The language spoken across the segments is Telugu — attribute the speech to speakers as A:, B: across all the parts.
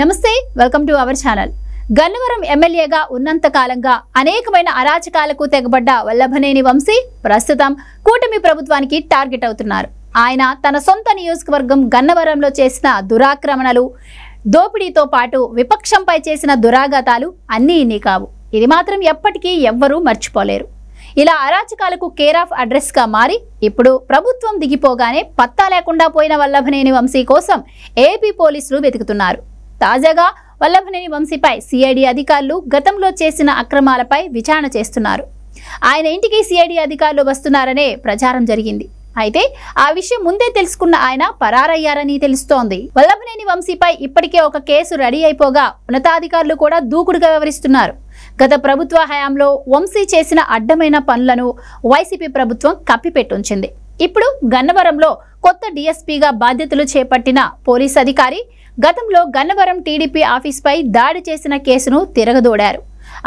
A: నమస్తే, welcome to our channel. Gannavaram ఎమ్మెల్యేగా ఉన్నంత కాలంగా అనేకమైన అరాచకాలకు తెగబడ్డ వల్లభనేని వంశీ ప్రస్తుతం కూటమి ప్రభుత్వానికి టార్గెట్ అవుతున్నారు. ఆయన తన సొంత నియోజకవర్గం గన్నవరంలో చేసిన దురాక్రమణలు, దోపిడీతో పాటు విపక్షంపై చేసిన దురాఘాతాలు అన్నీ ఇన్ని కావు. ఇది మాత్రం ఎప్పటికీ ఎవ్వరూ మర్చిపోలేరు. ఇలా అరాచకాలకు కేర్ ఆఫ్ అడ్రస్ గా మారి ఇప్పుడు ప్రభుత్వం దిగిపోగానే పత్తా లేకుండా పోయిన వల్లభనేని వంశీ కోసం ఏపీ పోలీసులు వెతుకుతున్నారు. తాజాగా వల్లభనేని వంశీపై సిఐడి అధికారులు గతంలో చేసిన అక్రమాలపై విచారణ చేస్తున్నారు. ఆయన ఇంటికి సిఐడి అధికారులు వస్తున్నారనే ప్రచారం జరిగింది. అయితే ఆ విషయం ముందే తెలుసుకున్న ఆయన పరారయ్యారని తెలుస్తోంది. వల్లభనేని వంశీపై ఇప్పటికే ఒక కేసు రెడీ అయిపోగా ఉన్నతాధికారులు కూడా దూకుడుగా వ్యవహరిస్తున్నారు. గత ప్రభుత్వ హయాంలో వంశీ చేసిన అడ్డమైన పనులను వైసీపీ ప్రభుత్వం కప్పిపెట్టుంచింది. ఇప్పుడు గన్నవరంలో కొత్త డీఎస్పీగా బాధ్యతలు చేపట్టిన పోలీస్ అధికారి గతంలో గన్నవరం టీడీపీ ఆఫీస్పై దాడి చేసిన కేసును తిరగదోడారు.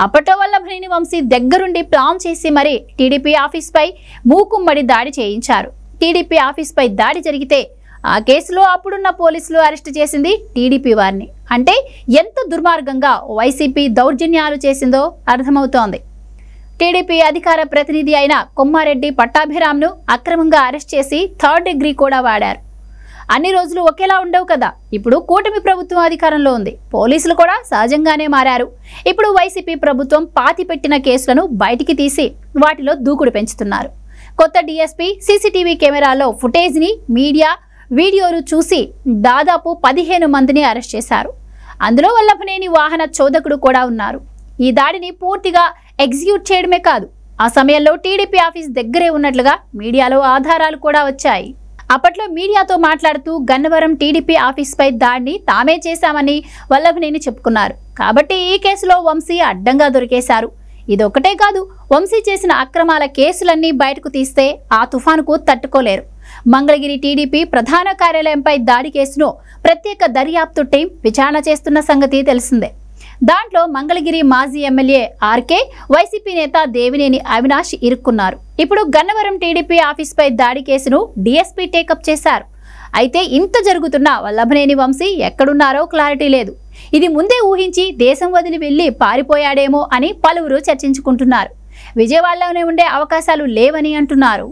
A: అప్పట్లో వల్లభనేని వంశీ దగ్గరుండి ప్లాన్ చేసి మరీ టీడీపీ ఆఫీస్పై మూకుమ్మడి దాడి చేయించారు. టీడీపీ ఆఫీస్పై దాడి జరిగితే ఆ కేసులో అప్పుడున్న పోలీసులు అరెస్టు చేసింది టీడీపీ వారిని. అంటే ఎంత దుర్మార్గంగా వైసీపీ దౌర్జన్యాలు చేసిందో అర్థమవుతోంది. టీడీపీ అధికార ప్రతినిధి అయిన కొమ్మారెడ్డి పట్టాభిరామ్ను అక్రమంగా అరెస్ట్ చేసి 3rd డిగ్రీ కూడా వాడారు. అన్ని రోజులు ఒకేలా ఉండవు కదా. ఇప్పుడు కూటమి ప్రభుత్వం అధికారంలో ఉంది. పోలీసులు కూడా సహజంగానే మారారు. ఇప్పుడు వైసీపీ ప్రభుత్వం పాతిపెట్టిన కేసులను బయటికి తీసి వాటిలో దూకుడు పెంచుతున్నారు. కొత్త డీఎస్పీ సీసీటీవీ కెమెరాలో ఫుటేజ్ని, వీడియోలు చూసి దాదాపు 15 మందిని అరెస్ట్ చేశారు. అందులో వల్లభనేని వాహన చోదకుడు కూడా ఉన్నారు. ఈ దాడిని పూర్తిగా ఎగ్జిక్యూట్ చేయడమే కాదు, ఆ సమయంలో టీడీపీ ఆఫీస్ దగ్గరే ఉన్నట్లుగా మీడియాలో ఆధారాలు కూడా వచ్చాయి. అప్పట్లో మీడియాతో మాట్లాడుతూ గన్నవరం టీడీపీ ఆఫీస్పై దాడిని తామే చేశామని వల్లభనేని చెప్పుకున్నారు. కాబట్టి ఈ కేసులో వంశీ అడ్డంగా దొరికేశారు. ఇదొక్కటే కాదు, వంశీ చేసిన అక్రమాల కేసులన్నీ బయటకు తీస్తే ఆ తుఫానుకు తట్టుకోలేరు. మంగళగిరి టీడీపీ ప్రధాన కార్యాలయంపై దాడి కేసును ప్రత్యేక దర్యాప్తు టీం విచారణ చేస్తున్న సంగతి తెలిసిందే. దాంట్లో మంగళగిరి మాజీ ఎమ్మెల్యే ఆర్కే, వైసీపీ నేత దేవినేని అవినాష్ ఇరుక్కున్నారు. ఇప్పుడు గన్నవరం టీడీపీ ఆఫీస్పై దాడి కేసును డీఎస్పీ టేకప్ చేశారు. అయితే ఇంత జరుగుతున్నా వల్లభనేని వంశీ ఎక్కడున్నారో క్లారిటీ లేదు. ఇది ముందే ఊహించి దేశం వదిలి వెళ్లి పారిపోయాడేమో అని పలువురు చర్చించుకుంటున్నారు. విజయవాడలోనే ఉండే అవకాశాలు లేవని అంటున్నారు.